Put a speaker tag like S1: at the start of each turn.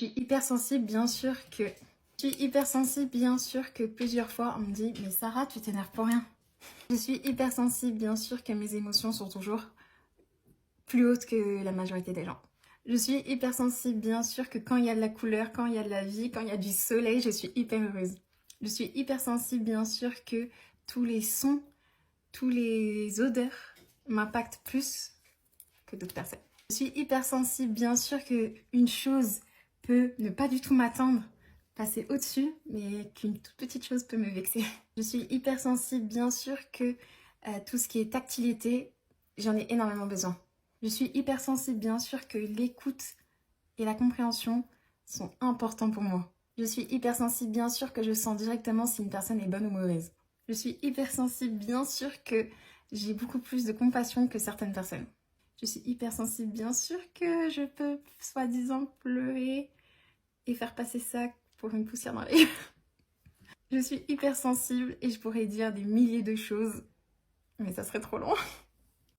S1: suis hypersensible, bien sûr que... Je suis hypersensible, bien sûr que plusieurs fois on me dit « Mais Sarah, tu t'énerves pour rien ». Je suis hypersensible, bien sûr que mes émotions sont toujours plus hautes que la majorité des gens. Je suis hypersensible, bien sûr que quand il y a de la couleur, quand il y a de la vie, quand il y a du soleil, je suis hyper heureuse. Je suis hypersensible, bien sûr que tous les sons, tous les odeurs m'impactent plus que d'autres personnes. Je suis hypersensible, bien sûr qu'une chose peut ne pas du tout m'atteindre, passer au-dessus, mais qu'une toute petite chose peut me vexer. Je suis hypersensible, bien sûr que tout ce qui est tactilité, j'en ai énormément besoin. Je suis hypersensible, bien sûr que l'écoute et la compréhension sont importants pour moi. Je suis hypersensible, bien sûr que je sens directement si une personne est bonne ou mauvaise. Je suis hypersensible, bien sûr que j'ai beaucoup plus de compassion que certaines personnes. Je suis hypersensible, bien sûr que je peux soi-disant pleurer et faire passer ça pour une poussière dans les yeux. Je suis hypersensible et je pourrais dire des milliers de choses, mais ça serait trop long.